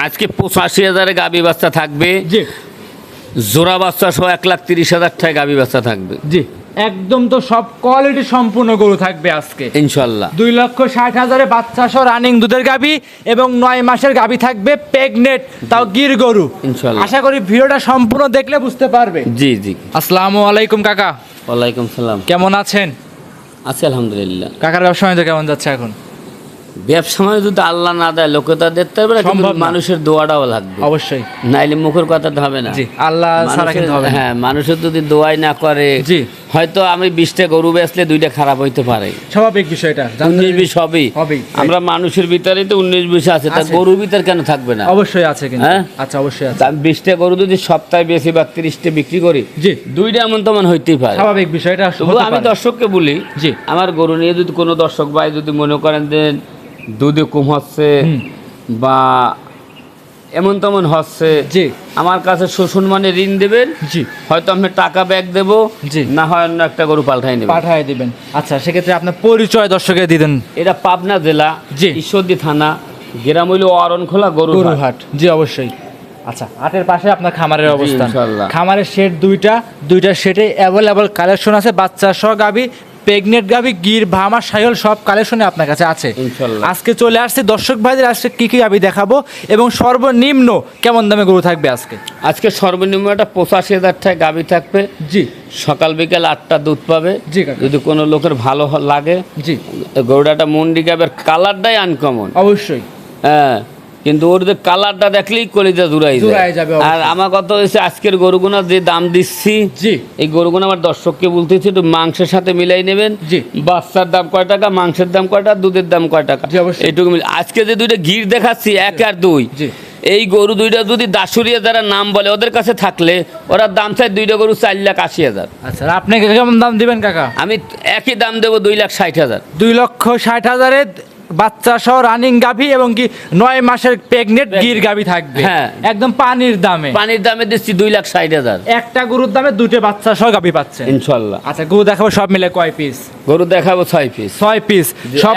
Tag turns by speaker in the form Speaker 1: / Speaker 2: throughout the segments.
Speaker 1: আজকে 85,000 গাবি বাচ্চা থাকবে,
Speaker 2: জি
Speaker 1: জোড়া বাচ্চা সহ 1,30,000 টাকা গাবি বাচ্চা থাকবে।
Speaker 2: জি একদম তো সব কোয়ালিটি সম্পূর্ণ গরু থাকবে আজকে
Speaker 1: ইনশাল্লাহ।
Speaker 2: 2,60,000 বাচ্চা সহ রানিং দুধের গাবি এবং 9 মাসের গাবি থাকবে, প্রেগনেট, তাও গির গরু।
Speaker 1: ইনশাল্লাহ।
Speaker 2: আশা করি ভিডিওটা সম্পূর্ণ দেখলে বুঝতে পারবে।
Speaker 1: জি জি।
Speaker 2: আসসালামু আলাইকুম কাকা,
Speaker 1: ওয়ালাইকুম সালাম।
Speaker 2: কেমন আছেন?
Speaker 1: আছি আলহামদুলিল্লাহ।
Speaker 2: কাকার ব্যবসা বাণিজ্য কেমন যাচ্ছে এখন?
Speaker 1: ব্যবসা মানে যদি আল্লাহ না দেয় লোকে তা দেখতে হবে না, কিন্তু
Speaker 2: সম্ভব না।
Speaker 1: মানুষের দোয়াটাও লাগবে
Speaker 2: অবশ্যই।
Speaker 1: নাইলে মুখের কথা তো হবে না।
Speaker 2: জি, আল্লাহ ছাড়া কিন্তু হবে না।
Speaker 1: হ্যাঁ, মানুষের যদি দোয়াই না করে,
Speaker 2: জি।
Speaker 1: হয়তো আমি 20টা গরু বেচলে 2টা খারাপ হইতে পারে।
Speaker 2: স্বাভাবিক বিষয়টা।
Speaker 1: 19-20 হবেই। আমরা মানুষের ভিতরেই তো 19-20 আছে, তা গরুর ভিতর কেন থাকবে না?
Speaker 2: অবশ্যই আছে কিন্তু।
Speaker 1: হ্যাঁ?
Speaker 2: আচ্ছা, অবশ্যই আছে।
Speaker 1: তা আমি 20টা গরু যদি সপ্তাহে বেশি বা 30টা বিক্রি করি,
Speaker 2: জি।
Speaker 1: 2টা এমন তেমন হইতেই পারে।
Speaker 2: স্বাভাবিক বিষয়টা
Speaker 1: তবু
Speaker 2: হতে
Speaker 1: আমি
Speaker 2: পারে।
Speaker 1: দর্শককে বলি,
Speaker 2: জি।
Speaker 1: আমার গরু নিয়ে যদি কোনো দর্শক ভাই যদি মনে করেন যে দুধে কম হচ্ছে বা এমন তেমন হচ্ছে,
Speaker 2: জি।
Speaker 1: আমার কাছে শোষণ মানে ঋণ দেবেন।
Speaker 2: জি।
Speaker 1: হয়তো আমি টাকা ব্যাগ দেবো,
Speaker 2: জি।
Speaker 1: না হয় অন্য একটা গরু পাল্টাই নেবেন।
Speaker 2: পাঠায় দিবেন। আচ্ছা, সেক্ষেত্রে আপনার পরিচয় দর্শকে দিবেন।
Speaker 1: এটা পাবনা জেলা,
Speaker 2: জি।
Speaker 1: ঈশ্বরদী থানা, গ্রাম হইল অরণখোলা গরুহাট।
Speaker 2: গরুহাট। জি, অবশ্যই। আচ্ছা, হাটের পাশে আপনার খামারের অবস্থান।
Speaker 1: ইনশাআল্লাহ।
Speaker 2: খামারের শেড দুইটা শেডে অ্যাভেলেবল কালেকশন আছে, বাচ্চা সহ গাবি, প্রেগনেট গাবি, গির, ভামা, সাইহল সব কালেকশনে আপনার কাছে আছে।
Speaker 1: ইনশাআল্লাহ।
Speaker 2: আজকে চলে আসছে দর্শক ভাইদের, আজকে কি কি গাবি দেখাবো এবং সর্বনিম্ন কেমন দামে গরু থাকবে আজকে?
Speaker 1: আজকে সর্বনিম্ন একটা 85,000 টাকা গাভি থাকবে।
Speaker 2: জি।
Speaker 1: সকাল বিকেল 8টা দুধ পাবে।
Speaker 2: জি কাকা।
Speaker 1: যদি কোনো লোকের ভালো লাগে,
Speaker 2: জি।
Speaker 1: গরুটাটা মুন্ডি গাবের কালারটাই আনকমন।
Speaker 2: অবশ্যই।
Speaker 1: হ্যাঁ, কিন্তু ওর যে কালারটা দেখলেই কলিজা জুড়াই
Speaker 2: জুড়াই যাবে, অবশ্যই।
Speaker 1: আর আমার কথা হয়েছে আজকের গরুগুনা যে দাম দিচ্ছি,
Speaker 2: জি।
Speaker 1: এই গরুগুনা আমার দর্শককে বলতেছি একটু মাংসের সাথে মিলাই নেবেন।
Speaker 2: জি।
Speaker 1: বাচ্চার দাম কয় টাকা, মাংসের দাম কয়টা, দুধের দাম কয় টাকা,
Speaker 2: জি, অবশ্যই।
Speaker 1: এইটুকু আজকে যে 2টা গির দেখাচ্ছি 1 আর 2,
Speaker 2: জি।
Speaker 1: এই গরু 2টা যদি দাসুরিয়া যারা নাম বলে ওদের কাছে থাকলে ওরা দাম চায় 2টা গরু 4,80,000।
Speaker 2: আচ্ছা, আপনি কেমন দাম দিবেন কাকা?
Speaker 1: আমি একই দাম দেবো 2,60,000।
Speaker 2: 2,60,000-এ বাচ্চা সহ রানিং গাভী এবং কি 9 মাসের প্রেগনেট গির গাভী থাকবে।
Speaker 1: হ্যাঁ।
Speaker 2: একদম পানির দামে।
Speaker 1: পানির দামে দিচ্ছি 2,60,000।
Speaker 2: একটা গরুর দামে 2টে বাচ্চা সহ গাভী পাচ্ছে
Speaker 1: ইনশাল্লাহ।
Speaker 2: আচ্ছা, গরু দেখাবো সব মিলে কয় পিস?
Speaker 1: গরু দেখাবো 6 পিস।
Speaker 2: 6 পিস। সব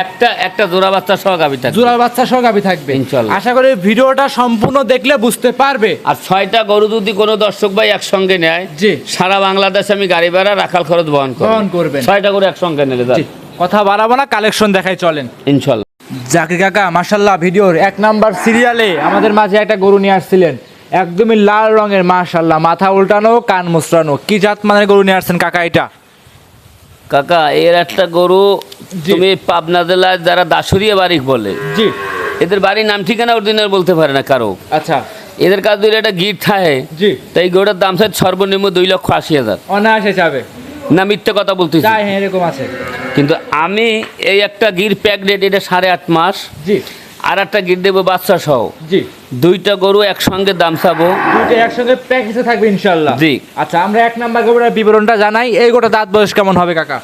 Speaker 1: একটা জোড়া বাচ্চা সহ গাভী থাকবে।
Speaker 2: জোড়া বাচ্চা সহ গাভী থাকবে
Speaker 1: ইনশাল্লাহ।
Speaker 2: আশা করি ভিডিওটা সম্পূর্ণ দেখলে বুঝতে পারবে।
Speaker 1: আর 6টা গরু যদি কোনো দর্শক ভাই একসঙ্গে নেয়,
Speaker 2: জি।
Speaker 1: সারা বাংলাদেশে আমি গাড়ি ভাড়া রাখাল খরচ বহন
Speaker 2: করবেন।
Speaker 1: 6টা গরু একসঙ্গে নিলে
Speaker 2: জি, কথা বাড়াবো না, কালেকশন দেখাই চলেন।
Speaker 1: ইনশাল্লাহ।
Speaker 2: জাকির কাকা মাশাআল্লাহ, ভিডিওর 1 নাম্বার সিরিয়ালে আমাদের মাঝে একটা গরু নিয়ে আসছিলেন, একদমই লাল রঙের, মাশাআল্লাহ, মাথা উল্টানো, কান মুচড়ানো। কি জাত মানের গরু নিয়ে আসছেন কাকা এটা?
Speaker 1: কাকা এর একটা গরু,
Speaker 2: জি।
Speaker 1: তুমি পাবনা জেলায় যারা দাসুরিয়া বাড়ি বলে,
Speaker 2: জি।
Speaker 1: এদের বাড়ির নাম ঠিকানা অরিজিনাল বলতে পারে না কারো।
Speaker 2: আচ্ছা।
Speaker 1: এদের কাছে যদি একটা গিট থাকে,
Speaker 2: জি।
Speaker 1: তাই গরুটার দাম চাই সর্বনিম্ন 2,80,000।
Speaker 2: অনায়াসে যাবে।
Speaker 1: না মিথ্যে কথা বলতেছি?
Speaker 2: যাই, হ্যাঁ, এরকম আছে।
Speaker 1: কিন্তু আমি এই একটা গির প্যাকেট, এটা 8.5 মাস,
Speaker 2: জি।
Speaker 1: আর একটা গির দেবো বাচ্চা সহ।
Speaker 2: জি।
Speaker 1: 2টা গরু একসঙ্গে দাম চাবো।
Speaker 2: দুটো একসঙ্গে প্যাকেজে থাকবে ইনশাআল্লাহ।
Speaker 1: জি।
Speaker 2: আচ্ছা, আমরা 1 নাম্বার গরুটার বিবরণটা জানাই। এই গরুটার দাঁত বয়স কেমন হবে কাকা?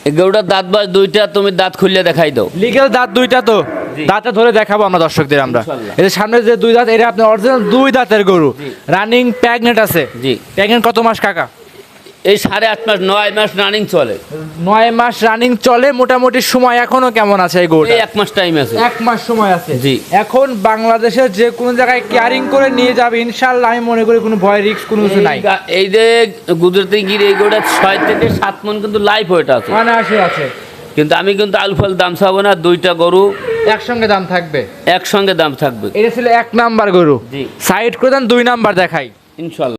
Speaker 1: এই গরুটার দাঁত বয়স 2টা, তুমি দাঁত খুললে দেখাই দাও।
Speaker 2: লিগ্যাল দাঁত 2টা তো?
Speaker 1: জি।
Speaker 2: দাঁতটা ধরে দেখাবো আমরা দর্শকদের। আমরা
Speaker 1: ইনশাআল্লাহ।
Speaker 2: এর সামনে যে 2 দাঁত, এটা আপনার অরিজিনাল 2 দাঁতের গরু, রানিং প্রেগনেট আছে।
Speaker 1: জি।
Speaker 2: প্রেগনেট কত মাস কাকা?
Speaker 1: এই 8.5 মাস, 9 মাস রানিং চলে।
Speaker 2: 9 মাস রানিং চলে। মোটামুটি সময় এখনো কেমন আছে এই গরুটা?
Speaker 1: এই 1 মাস টাইম আছে।
Speaker 2: 1 মাস সময় আছে।
Speaker 1: জি।
Speaker 2: এখন বাংলাদেশের যে কোনো জায়গায় ক্যারিং করে নিয়ে যাবে ইনশাআল্লাহ, আমি মনে করি কোনো ভয় রিস্ক কোনো কিছু নাই।
Speaker 1: এই যে গুজরাটি গির, এই গরুটা 6 থেকে 7 মণ কিন্তু লাইফ ওয়েট আছে।
Speaker 2: অনায়াসে আছে।
Speaker 1: কিন্তু আমি কিন্তু আলফাল দাম চাবো না, 2টা গরু
Speaker 2: একসঙ্গে দাম থাকবে।
Speaker 1: একসঙ্গে দাম থাকবে।
Speaker 2: এটা ছিল 1 নাম্বার গরু।
Speaker 1: জি।
Speaker 2: সাইড করে দেন, 2 নাম্বার দেখাই।
Speaker 1: ইনশাল্লাহ।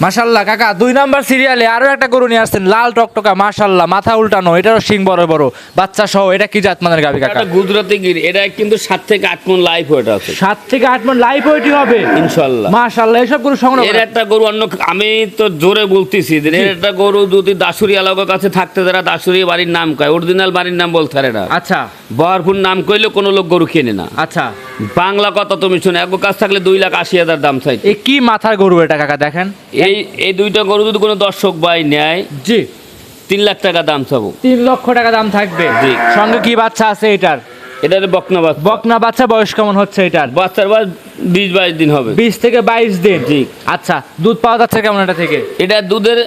Speaker 2: মাশাআল্লাহ কাকা, 2 নাম্বার সিরিয়ালে আরো একটা গরু নিয়ে আসছেন, লাল টকটকা, মাশাআল্লাহ, মাথা উল্টানো, এটারও শিং বড় বড়, বাচ্চা সহ। এটা কি জাত মানের গাভী কাকা?
Speaker 1: এটা গুজরাটি গির, এটা কিন্তু 7 থেকে 8 মণ লাইফ ওয়েট আছে।
Speaker 2: 7 থেকে 8 মণ লাইফ ওয়েটই হবে
Speaker 1: ইনশাল্লাহ।
Speaker 2: মাশাআল্লাহ। এসব গরু সংগ্রহ
Speaker 1: এর একটা গরু অন্য, আমি তো জোরে বলতেছি যে এর একটা গরু যদি দাসুরি এলাকার কাছে থাকতে, যারা দাসুরি বাড়ির নাম কয়, অরিজিনাল বাড়ির নাম বলতে পারে না।
Speaker 2: আচ্ছা।
Speaker 1: বহরপুর নাম কইলে কোনো লোক গরু কেনে না।
Speaker 2: আচ্ছা।
Speaker 1: বাংলা কথা তুমি শুনে, এক কাছ থাকলে 2,80,000 দাম চাই।
Speaker 2: এই কি মাথার গরু এটা কাকা? দেখেন,
Speaker 1: এই 2টা গরু যদি কোনো দর্শক ভাই নেয়,
Speaker 2: জি,
Speaker 1: 3 লাখ টাকা দাম চাবো।
Speaker 2: 3 লক্ষ টাকা দাম থাকবে।
Speaker 1: জি।
Speaker 2: সঙ্গে কি বাচ্চা আছে এটার?
Speaker 1: এটার বকনা বাচ্চা।
Speaker 2: বকনা বাচ্চা। বয়স কেমন হচ্ছে এটার?
Speaker 1: বাচ্চার বয়স 20-22 দিন হবে।
Speaker 2: 20 থেকে 22 দিন।
Speaker 1: জি।
Speaker 2: আচ্ছা, দুধ পাওয়া যাচ্ছে কেমন এটা থেকে?
Speaker 1: এটা দুধের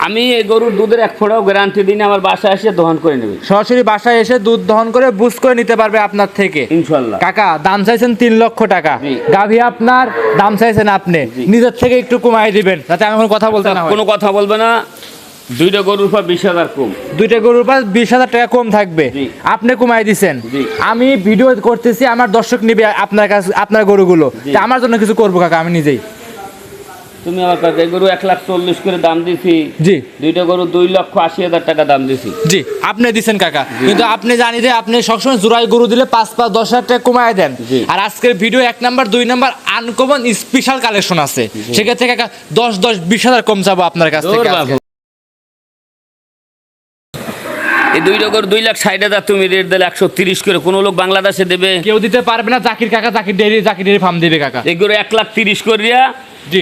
Speaker 1: আমি এই গরুর দুধের এক ফোঁটাও গ্যারান্টি দিই না, আমার বাসায় এসে দহন করে নেবে
Speaker 2: সরাসরি বাসায় এসে দুধ দহন করে বুঝ করে নিতে পারবে আপনার থেকে
Speaker 1: ইনশাল্লাহ।
Speaker 2: কাকা দাম চাইছেন 3 লক্ষ টাকা,
Speaker 1: জি।
Speaker 2: গাভী আপনার, দাম চাইছেন আপনি, নিজের থেকে একটু কমাই দিবেন যাতে আমি কোনো কথা বলতে না হয়।
Speaker 1: কোনো কথা বলবে না, দুইটা গরুর পর 20,000 কম।
Speaker 2: দুইটা গরুর পাশ 20,000 টাকা কম থাকবে,
Speaker 1: জি।
Speaker 2: আপনি কমাই দিছেন।
Speaker 1: জি।
Speaker 2: আমি ভিডিও করতেছি, আমার দর্শক নিবে আপনার কাছে আপনার গরুগুলো,
Speaker 1: জি।
Speaker 2: তা আমার জন্য কিছু করবো কাকা আমি নিজেই।
Speaker 1: তুমি আমার কাছে এই গরু 1,40,000 করে দাম দিছি,
Speaker 2: জি
Speaker 1: দুইটা গরু 2,80,000 টাকা দাম দিছি।
Speaker 2: জি আপনি দিছেন কাকা, কিন্তু আপনি জানি যে আপনি সবসময় জোড়াই গরু দিলে 5-10,000 টাকা কমায় দেন।
Speaker 1: জি।
Speaker 2: আর আজকের video 1 number 2 number uncommon special collection আছে, সেক্ষেত্রে কাকা 10-20,000 কম চাবো আপনার কাছ থেকে আজকে।
Speaker 1: এই দুইটা গরু 2,60,000 তুমি রেট দিলে 130 করে, কোনো লোক বাংলাদেশে দেবে?
Speaker 2: কেউ দিতে পারবে না, জাকির কাকা জাকির ডেইরি ফার্ম দিবে কাকা।
Speaker 1: এই গরু 1,30,000 করিয়া,
Speaker 2: জি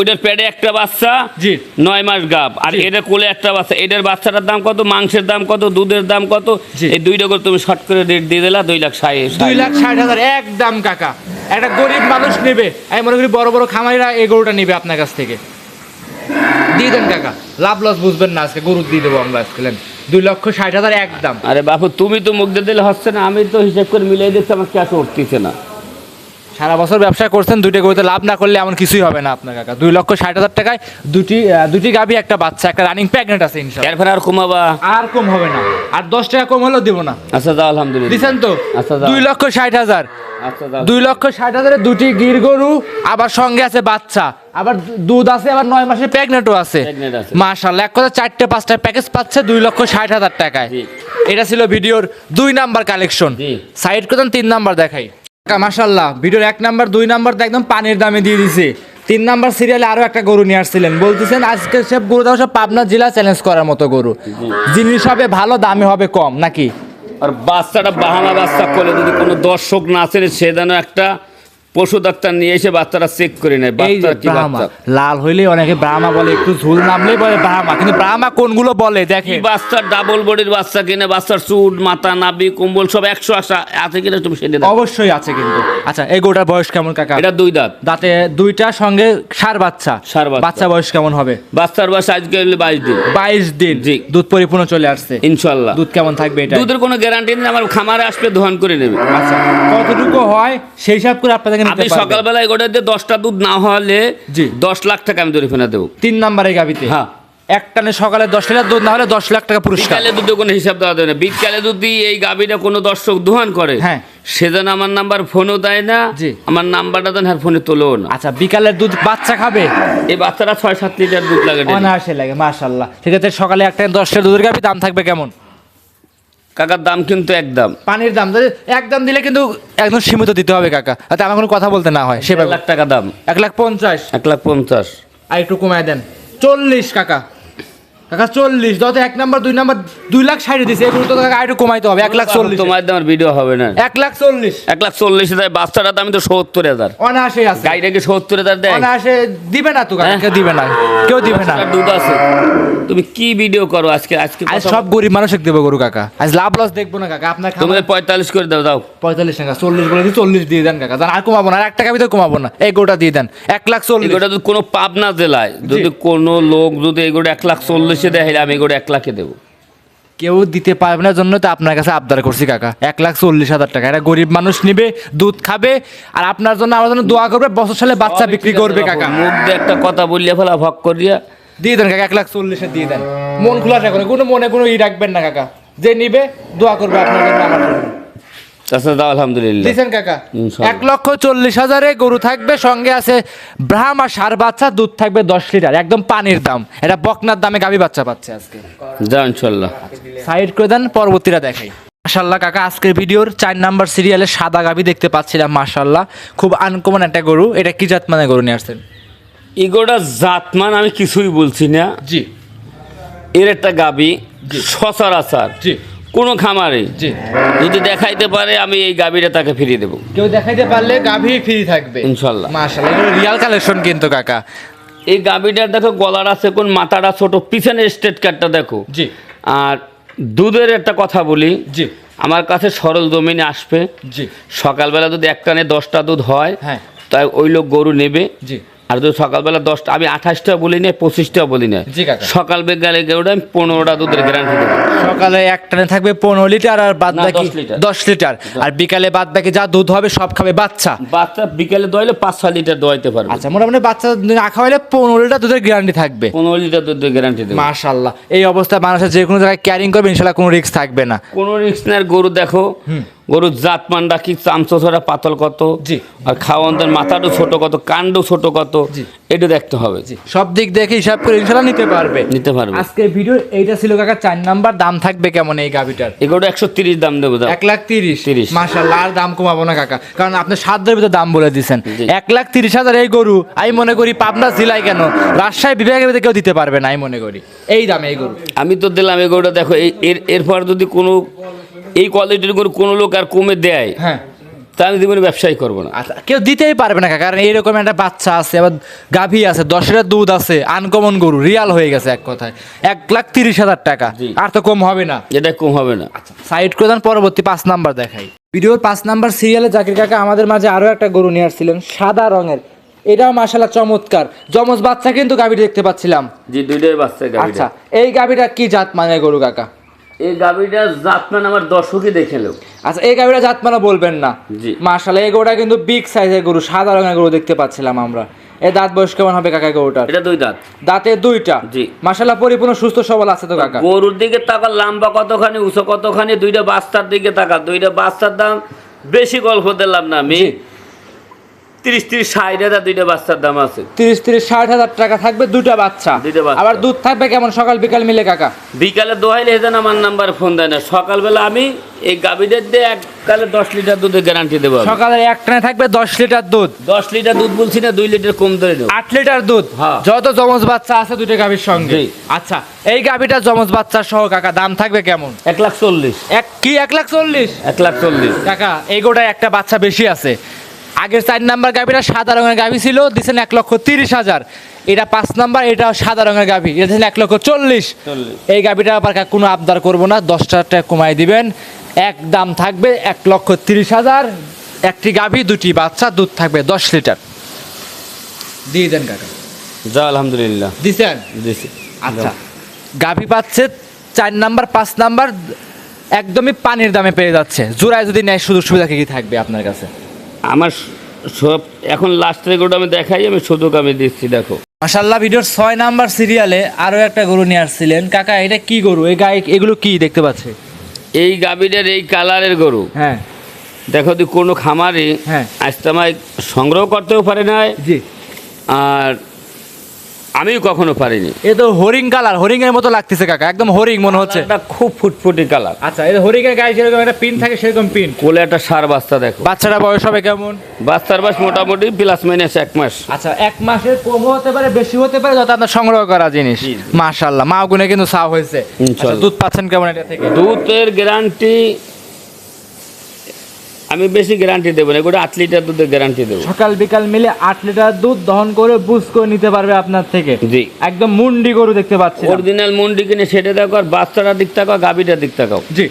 Speaker 1: ওইটার পেটে একটা বাচ্চা,
Speaker 2: জি
Speaker 1: 9 মাস গাব, আর
Speaker 2: জি।
Speaker 1: এটার কোলে একটা বাচ্চা। এটার বাচ্চাটার দাম কত, মাংসের দাম কত, দুধের দাম কত?
Speaker 2: জি।
Speaker 1: এই দুইটা করে তুমি শর্ট করে রেট দিয়ে দিলা 2,60,000।
Speaker 2: 2,60,000 একদম কাকা। একটা গরিব মানুষ নেবে, আমি মনে করি বড় বড় খামারিরা এই গরুটা নেবে আপনার কাছ থেকে, দিয়ে দেন কাকা, লাভ লস বুঝবেন না, আজকে গরু দিয়ে দেবো আমরা আজকে। 2,60,000 একদম।
Speaker 1: আরে বাপু, তুমি তো মুখ দিয়ে দিলে হচ্ছে না, আমি তো হিসাব করে মিলিয়ে দিচ্ছি, আমার ক্যাশ উঠতেছে না।
Speaker 2: সারা বছর ব্যবসা করছেন, দুইটা গরুতে লাভ না করলে এমন কিছুই হবে না আপনার কাকা। 2,60,000 টাকায় দুটি গাভী, একটা বাচ্চা, একটা রানিং প্রেগনেন্ট আছে ইনশাআল্লাহ।
Speaker 1: এরপরে আর কমাবা?
Speaker 2: আর কম হবে না, আর 10 টাকা কম হলেও দেবো না।
Speaker 1: আচ্ছা যাও, আলহামদুলিল্লাহ।
Speaker 2: দিচ্ছেন তো?
Speaker 1: আচ্ছা যাও।
Speaker 2: 2,60,000।
Speaker 1: আচ্ছা যাও।
Speaker 2: 2,60,000 দুটি গির গরু, আবার সঙ্গে আছে বাচ্চা, আবার দুধ আছে, আবার 9 মাসের প্রেগনেন্টও আছে।
Speaker 1: Pregnant আছে।
Speaker 2: মাশাআল্লাহ, এক কথা 4-5টা প্যাকেজ পাচ্ছে 2,60,000 টাকায়।
Speaker 1: জি।
Speaker 2: এটা ছিল ভিডিওর 2 নাম্বার কালেকশন।
Speaker 1: জি।
Speaker 2: সাইড করতেন 3 নাম্বার দেখাই। মাশাআল্লাহ, ভিডিওর 1 নাম্বার 2 নাম্বার তো একদম পানির দামে দিয়ে দিছে। 3 নাম্বার সিরিয়ালে আরো একটা গরু নিয়ে আসছিলেন, বলতেছেন আজকে সব গরু দাও সব পাবনা জেলা চ্যালেঞ্জ করার মতো গরু, জিনিস হবে ভালো, দামে হবে কম নাকি?
Speaker 1: আর বাচ্চাটা বাহামা বাচ্চা করলে যদি কোনো দর্শক না আছে, সে যেন একটা পশু ডাক্তার নিয়ে এসে বাচ্চাটা চেক করে নেয়
Speaker 2: এই যে
Speaker 1: বাচ্চার কি
Speaker 2: ব্রাহ্মা,
Speaker 1: বাচ্চা।
Speaker 2: লাল হইলে অনেকে ব্রাহ্মা বলে, একটু ঝুল নামলেই বলে ব্রাহ্মা, কিন্তু ব্রাহ্মা কোনগুলো বলে
Speaker 1: কি
Speaker 2: দেখে।
Speaker 1: বাচ্চার ডাবল বডির বাচ্চা কিনে, বাচ্চার চুট মাথা নাভি কম্বল সব 100 আছে কিনা তুমি সেটা দেখো।
Speaker 2: অবশ্যই আছে কিন্তু। আচ্ছা, এই গরুটার বয়স কেমন কাকা?
Speaker 1: এটা 2 দাঁত,
Speaker 2: দাঁতে 2টা, সঙ্গে ষাঁড় বাচ্চা।
Speaker 1: ষাঁড় বাচ্চা।
Speaker 2: বাচ্চা বয়স কেমন হবে?
Speaker 1: বাচ্চার বয়স আজকে হলো 22 দিন
Speaker 2: 22 দিন।
Speaker 1: জি।
Speaker 2: দুধ পরিপূর্ণ চলে আসছে
Speaker 1: ইনশাল্লাহ।
Speaker 2: দুধ কেমন থাকবে এটা?
Speaker 1: দুধের কোনো গ্যারান্টি নেই, আমার খামারে আসবে দহন করে নেবে।
Speaker 2: আচ্ছা, কতটুকু হয় সেই হিসাব করে আপনাদের
Speaker 1: আমি সকালবেলা এগোটা দিয়ে 10টা দুধ না হলে
Speaker 2: জি।
Speaker 1: 10 লাখ টাকা আমি ধরে ফেলে দেবো।
Speaker 2: 3 নাম্বারে গাবিতে
Speaker 1: হ্যাঁ।
Speaker 2: এক টানে সকালে 10 লিটার দুধ না হলে 10 লাখ টাকা পুরস্কার।
Speaker 1: বিকালে দুধে কোনো হিসাব দেওয়া দেবে না। বিকালে যদি এই গাভীটা কোনো দর্শক দোহান করে,
Speaker 2: হ্যাঁ।
Speaker 1: সে যেন আমার নাম্বার ফোনও দেয় না,
Speaker 2: জি।
Speaker 1: আমার নাম্বারটা দেন হ্যাঁ ফোনে তোলেও না।
Speaker 2: আচ্ছা, বিকালের দুধ বাচ্চা খাবে?
Speaker 1: এই বাচ্চারা 6-7 লিটার দুধ লাগে daily।
Speaker 2: অনায়াসে লাগে মাশাআল্লাহ। ঠিক আছে, সকালে একটা 10 লিটার দুধের গাবি, দাম থাকবে কেমন?
Speaker 1: কাকার দাম কিন্তু একদম
Speaker 2: পানির দাম যদি একদম দিলে কিন্তু একদম সীমিত দিতে হবে কাকা, তাতে আমার কোনো কথা বলতে না হয়।
Speaker 1: 1 লাখ টাকা দাম।
Speaker 2: 1,50,000।
Speaker 1: 1,50,000।
Speaker 2: আর একটু কমায় দেন 40 কাকা। কাকা 40 যত 1 নাম্বার 2 নাম্বার 2,60,000 দিছে, এগুলো তো কাকা আর একটু কমাইতে হবে। 1,40,000।
Speaker 1: তোমার দামের ভিডিও হবে না।
Speaker 2: 1,40,000
Speaker 1: 1,40,000 বাচ্চাটার দাম তো 70,000।
Speaker 2: অনায়াসে আছে।
Speaker 1: গাড়িটা কি 70,000 দেয়?
Speaker 2: অনায়াসে দিবে না তো কাকা,
Speaker 1: হ্যাঁ?
Speaker 2: কেউ দিবে না, কেউ দিবে না।
Speaker 1: বাচ্চাটার দুধ আছে। তুমি কি ভিডিও করো আজকে? আজকে
Speaker 2: আজ
Speaker 1: কথা-
Speaker 2: সব গরিব মানুষকে দেবো গরু কাকা, আজ লাভ লস দেখবো না কাকা। আপনার
Speaker 1: তুমি
Speaker 2: খামারে
Speaker 1: 45 করে দাও।
Speaker 2: 45 টাকা, 40 বলে 40 দিয়ে দেন কাকা, আর কমাবো না, আর 1 টাকা ভিতরে কমাবো না। এই গরুটা দিয়ে দেন 1,40,000।
Speaker 1: এগুলো যদি কোনো পাবনা জেলায় যদি কোনো লোক যদি এগুলো 1,40,000 দেয়, আমি এগুলো 1 লাখে দেবো।
Speaker 2: কেউ দিতে পারবে না, জন্য তো আপনার কাছে আবদার করছি কাকা। 1,40,000 টাকা, এটা গরিব মানুষ নিবে, দুধ খাবে, আর আপনার জন্য আমার জন্য দোয়া করবে, বছর সালে বাচ্চা বিক্রি করবে কাকা।
Speaker 1: মুখ দিয়ে একটা কথা বললে ফেলা ভক করিয়া
Speaker 2: দিয়ে দেন কাকা, 1,40,000 দিয়ে দেন। মন খোলা রাখবেন, কোনো মনে কোনো রাখবেন না কাকা। যে নিবে দোয়া করবে আপনার জন্য, আমার জন্য।
Speaker 1: আচ্ছা দাও, আলহামদুলিল্লাহ।
Speaker 2: দিয়েছেন কাকা।
Speaker 1: ইনশাআল্লাহ।
Speaker 2: 1,40,000 গরু থাকবে, সঙ্গে আছে ব্রাহ্মা ষাঁড় বাচ্চা, দুধ থাকবে 10 লিটার, একদম পানির দাম। এটা বকনার দামে গাভী বাচ্চা পাচ্ছে আজকে।
Speaker 1: যাও ইনশাল্লাহ।
Speaker 2: সাইড করে দেন, পরবর্তীটা দেখাই। মাশাআল্লাহ কাকা, আজকের ভিডিওর 4 নাম্বার সিরিয়ালে সাদা গাভী দেখতে পাচ্ছিলাম। মাশাআল্লাহ, খুব আনকমন একটা গরু। এটা কি জাত মানে গরু নিয়ে আসছেন?
Speaker 1: এগুলোটা জাতমান আমি কিছুই বলছি না।
Speaker 2: জি
Speaker 1: এর একটা গাবি সচরাচর
Speaker 2: জি
Speaker 1: কোনো খামারে
Speaker 2: জি।
Speaker 1: যদি দেখাইতে পারে, আমি এই গাবিটা তাকে ফিরিয়ে দেবো
Speaker 2: কেউ দেখাইতে পারলে গাভী ফ্রি থাকবে
Speaker 1: ইনশাল্লাহ।
Speaker 2: মাশাআল্লাহ, এগুলো রিয়াল কালেকশন কিন্তু কাকা।
Speaker 1: এই গাবিটার দেখো গলার আছে কোন, মাথাটা ছোট, পিছনের স্টেট কার্ডটা দেখো।
Speaker 2: জি
Speaker 1: আর দুধের একটা কথা বলি,
Speaker 2: জি
Speaker 1: আমার কাছে সরল জমিনে আসবে,
Speaker 2: জি
Speaker 1: সকালবেলা যদি এক টানে 10টা দুধ হয়,
Speaker 2: হ্যাঁ
Speaker 1: তাই ওই লোক গরু নেবে।
Speaker 2: জি
Speaker 1: আর যদি সকালবেলা 10টা, আমি 28টা বলি না, 25টা বলি না,
Speaker 2: জি কাকা।
Speaker 1: সকাল বিকালে গরুটা আমি 15টা দুধের গ্যারান্টি দেবো।
Speaker 2: সকালে এক টানে থাকবে 15 লিটার আর বাদ
Speaker 1: না,
Speaker 2: বাকি
Speaker 1: 10 লিটার।
Speaker 2: 10 লিটার, আর বিকালে বাদ বাকি যা দুধ হবে সব খাবে বাচ্চা।
Speaker 1: বাচ্চা বিকালে দোয়াইলে 5-6 লিটার দোয়াইতে পারবে।
Speaker 2: আচ্ছা, মোটামুটি বাচ্চা রাখা হলে 15 লিটার দুধের গ্যারান্টি থাকবে।
Speaker 1: 15 লিটার দুধের গ্যারান্টি দেবো।
Speaker 2: মাশাআল্লাহ, এই অবস্থায় মানুষের যে কোনো জায়গায় ক্যারিং করবে ইনশাআল্লাহ কোনো রিস্ক থাকবে না।
Speaker 1: কোনো রিস্ক নেই। গরু দেখো, গরুর জাতমানটা কি, চামচোরা পাতল কত,
Speaker 2: জি।
Speaker 1: আর খাওয়ানদের মাথাটা ছোট কত, কাণ্ড ছোট কত, এটা দেখতে হবে।
Speaker 2: সব দিক দেখে হিসাব করে ইনশাআল্লাহ নিতে পারবে। আজকে ভিডিও এইটা ছিল কাকা 4 নাম্বার। দাম থাকবে কেমন এই গাভিটার?
Speaker 1: এগুলো 130 দাম দেবো।
Speaker 2: 1,30,000 মাশাআল্লাহ, আর দাম কমাবো না কাকা, কারণ আপনি 7 দিনের ভিতরে দাম বলে দিয়েছেন। 1,30,000 এই গরু আমি মনে করি পাবনা জেলায় কেন রাজশাহী বিভাগের ভিতরে কেউ দিতে পারবে না, আমি মনে করি এই দামে এই গরু।
Speaker 1: আমি তো দিলাম এই গরুটা। দেখো এরপর যদি কোনো এই কোয়ালিটির গরু কোনো লোক আর কমে দেয়,
Speaker 2: হ্যাঁ,
Speaker 1: তা আমি জীবনে ব্যবসায়ী করবো না।
Speaker 2: আচ্ছা, কেউ দিতেই পারবে না কাকা, কারণ এইরকম একটা বাচ্চা আছে, আবার গাভী আছে, 10 লিটার দুধ আছে, আনকমন গরু, রিয়াল হয়ে গেছে এক কথায়। 1,30,000 টাকা,
Speaker 1: জি।
Speaker 2: আর তো কম হবে না।
Speaker 1: এটা কম হবে না।
Speaker 2: সাইড করে দেন, পরবর্তী 5 নাম্বার দেখাই। ভিডিওর 5 নাম্বার সিরিয়ালে জাকির কাকা আমাদের মাঝে আরো একটা গরু নিয়ে আসছিলেন সাদা রঙের। এটাও মাশাআল্লাহ চমৎকার, জমজ বাচ্চা কিন্তু গাভী দেখতে পাচ্ছিলাম।
Speaker 1: জি, দুইটাই বাচ্চা গাভীটা।
Speaker 2: আচ্ছা, এই গাভীটা কি জাত মানে গরু কাকা?
Speaker 1: এই গাভীটা জাতমান আমার দর্শকই দেখে নেব।
Speaker 2: আচ্ছা, এই গাভীটা জাত মানে বলবেন না?
Speaker 1: জি।
Speaker 2: মাশাআল্লাহ, এই গরুটা কিন্তু বিগ সাইজের গরু, সাদা রঙের গরু দেখতে পাচ্ছিলাম আমরা। এই দাঁত বয়স কেমন হবে কাকা গরুটার?
Speaker 1: এটা 2 দাঁত।
Speaker 2: দাঁতে 2টা।
Speaker 1: জি।
Speaker 2: মাশাআল্লাহ, পরিপূর্ণ সুস্থ সবল আছে তো কাকা?
Speaker 1: গরুর দিকে তাকা, লম্বা কতখানি, উঁচু কতখানি, 2টা বাচ্চার দিকে তাকা। 2টা বাচ্চার দাম বেশি গল্প দিলাম না আমি, 30-60 2টা বাচ্চার দাম আছে।
Speaker 2: 30-60 টাকা থাকবে 2টা বাচ্চা। আবার দুধ থাকবে কেমন সকাল বিকাল মিলে কাকা?
Speaker 1: বিকালে দোহাইলে হেতেন আমার নাম্বার ফোন দেয় না, সকালবেলা আমি এই গাভীদের দিয়ে এককালে 10 লিটার দুধের গ্যারান্টি দেবো।
Speaker 2: সকালে এক টানে থাকবে 10 লিটার দুধ।
Speaker 1: 10 লিটার দুধ বলছি না, 2 লিটার কম ধরে নেব।
Speaker 2: 8 লিটার দুধ।
Speaker 1: হ্যাঁ।
Speaker 2: যত জমজ বাচ্চা আছে দুটো গাভীর সঙ্গে।
Speaker 1: জি।
Speaker 2: আচ্ছা, এই গাভীটা জমজ বাচ্চা সহ কাকা দাম থাকবে কেমন?
Speaker 1: 1,40,000।
Speaker 2: কি 1,40,000?
Speaker 1: 1,40,000
Speaker 2: কাকা এই গোটায় একটা বাচ্চা বেশি আছে। আগের 4 নাম্বার গাভীটা সাদা রঙের গাভী ছিল, দিচ্ছেন 1,30,000। এটা 5 নাম্বার, এটা সাদা রঙের গাভী, এটা দিচ্ছেন 1,40,000। এই গাভীটা আবার কোনো আবদার করবো না, 10 টাকা কমাই দিবেন। এক দাম থাকবে 1,30,000। একটি গাভী, 2টি বাচ্চা, দুধ থাকবে 10 লিটার। দিয়ে দেন কাকা।
Speaker 1: যা, আলহামদুলিল্লাহ
Speaker 2: দিছেন?
Speaker 1: দিছি।
Speaker 2: আচ্ছা, গাভী পাচ্ছে 4 নাম্বার 5 নাম্বার একদমই পানির দামে পেয়ে যাচ্ছে। জোড়ায় যদি নেয় সুযোগ সুবিধা কি থাকবে আপনার কাছে?
Speaker 1: আমার সব এখন লাস্টের গরুটা আমি দেখাই, আমি সুযোগ আমি দিচ্ছি। দেখো
Speaker 2: মাশাআল্লাহ, ভিডিওর 6 নাম্বার সিরিয়ালে আরো একটা গরু নিয়ে আসছিলেন কাকা। এটা কি গরু? এই গায়ে এগুলো কি দেখতে পাচ্ছে?
Speaker 1: এই গাভীটার এই কালারের গরু,
Speaker 2: হ্যাঁ
Speaker 1: দেখো তুই কোনো খামারে
Speaker 2: হ্যাঁ।
Speaker 1: আজ তোমায় সংগ্রহ করতেও পারে না,
Speaker 2: জি।
Speaker 1: আর আমিও কখনো পারিনি।
Speaker 2: এ তো হরিং কালার, হরিং এর মতো লাগতেছে কাকা, একদম হরিং মনে হচ্ছে।
Speaker 1: এটা খুব ফুটফুটি কালার।
Speaker 2: আচ্ছা, এই হরিং এর গায়ে যেরকম একটা পিন থাকে সেরকম পিন।
Speaker 1: কোলে একটা সার বাচ্চা। দেখো
Speaker 2: বাচ্চাটা বয়স হবে কেমন?
Speaker 1: বাচ্চার বয়স মোটামুটি +- 1 মাস।
Speaker 2: আচ্ছা, 1 মাসের কম হতে পারে, বেশি হতে পারে, যত আপনার সংগ্রহ করা জিনিস।
Speaker 1: জি।
Speaker 2: মাশাআল্লাহ, মা গুনে কিন্তু সাফ হয়েছে।
Speaker 1: ইনশাআল্লাহ।
Speaker 2: আচ্ছা, দুধ পাচ্ছেন কেমন এটা থেকে?
Speaker 1: দুধের গ্যারান্টি আমি বেশি গ্যারান্টি দেবো না, এগুলো 8 লিটার দুধের গ্যারান্টি দেবো।
Speaker 2: সকাল বিকাল মিলে 8 লিটার দুধ দহন করে বুঝ করে নিতে পারবে আপনার থেকে।
Speaker 1: জি।
Speaker 2: একদম মুন্ডি গরু দেখতে পাচ্ছি।
Speaker 1: অরিজিনাল মুন্ডি কিনে সেটা দেখো, আর বাচ্চাটার দিক তাকাও, গাভীটার দিক তাকাও।
Speaker 2: জি,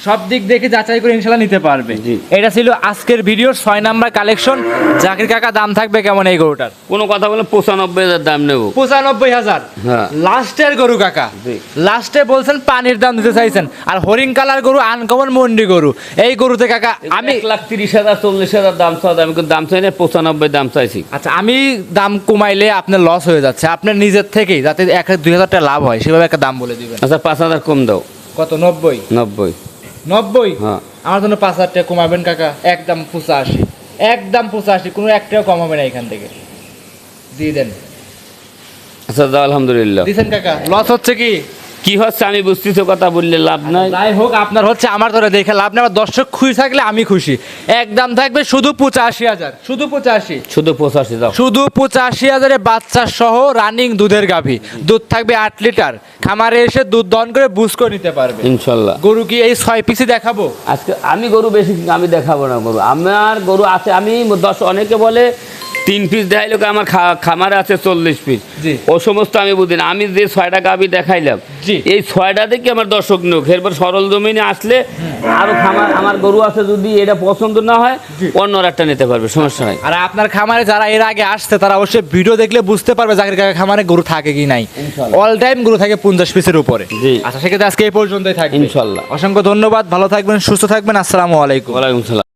Speaker 2: সব দিক দেখে যাচাই করে ইনশাআল্লাহ নিতে পারবে।
Speaker 1: জি।
Speaker 2: এটা ছিল আজকের ভিডিওর 6 নাম্বার কালেকশন। জাকির কাকা দাম থাকবে কেমন এই গরুটার?
Speaker 1: কোনো কথা বলে 95,000 দাম নেবো।
Speaker 2: 95,000।
Speaker 1: হ্যাঁ।
Speaker 2: লাস্টের গরু কাকা।
Speaker 1: জি।
Speaker 2: লাস্টে বলছেন পানির দাম দিতে চাইছেন, আর হরিং কালার গরু, আনকমন মন্ডি গরু। এই গরুতে কাকা আমি
Speaker 1: 1,30,000 40,000 দাম চাও, আমি কিন্তু দাম চাই না, 95 দাম চাইছি।
Speaker 2: আচ্ছা, আমি দাম কমাইলে আপনার লস হয়ে যাচ্ছে, আপনার নিজের থেকেই যাতে 1-2,000 টাকা লাভ হয় সেভাবে একটা দাম বলে দিবেন।
Speaker 1: আচ্ছা 5,000 কম দাও।
Speaker 2: কত? 90?
Speaker 1: 90।
Speaker 2: 90?
Speaker 1: হ্যাঁ।
Speaker 2: আমার জন্য 5,000 টাকা কমাবেন কাকা, একদম 85। একদম 85, কোনো একটাও কম হবে না এখান থেকে। দিয়ে দেন।
Speaker 1: আচ্ছা দাও, আলহামদুলিল্লাহ।
Speaker 2: দিছেন কাকা। লস হচ্ছে কি?
Speaker 1: কি হচ্ছে আমি বুঝতেছি, কথা বললে লাভ নাই।
Speaker 2: যাই হোক, আপনার হচ্ছে, আমার ধরে দেখে লাভ নেই। আমার দর্শক খুশি থাকলে আমি খুশি। একদম থাকবে শুধু 85,000। শুধু 85।
Speaker 1: শুধু 85 দাও।
Speaker 2: শুধু 85,000 বাচ্চা সহ রানিং দুধের গাভী। দুধ থাকবে 8 লিটার। খামারে এসে দুধ দহন করে বুঝ করে নিতে পারবে
Speaker 1: ইনশাল্লাহ।
Speaker 2: গরু কি এই 6 পিসই দেখাবো
Speaker 1: আজকে আমি গরু বেশি আমি দেখাবো না। গরু আমার গরু আছে, আমি অনেকে বলে 3 পিস দেখাইলো কি আমার খামারে আছে 40 পিস,
Speaker 2: জি।
Speaker 1: ও সমস্ত আমি বুঝি না। আমি যে 6টা গাভী দেখাইলাম,
Speaker 2: জি।
Speaker 1: এই 6টা দেখে আমার দর্শক নিয়োগ, এরপর সরল জমিনে আসলে আরো খামার আমার গরু আছে, যদি এটা পছন্দ না হয় অন্য একটা নিতে পারবে, সমস্যা নাই।
Speaker 2: আর আপনার খামারে যারা এর আগে আসছে তারা অবশ্যই ভিডিও দেখলে বুঝতে পারবে জাকির কাকা খামারে গরু থাকে কি নাই।
Speaker 1: ইনশাআল্লাহ।
Speaker 2: অল টাইম গরু থাকে 50 পিসের উপরে।
Speaker 1: জি।
Speaker 2: আচ্ছা, সেক্ষেত্রে আজকে এই পর্যন্তই থাকবে।
Speaker 1: ইনশাআল্লাহ।
Speaker 2: অসংখ্য ধন্যবাদ, ভালো থাকবেন, সুস্থ থাকবেন, আসসালামু আলাইকুম।
Speaker 1: ওয়ালাইকুম সালাম।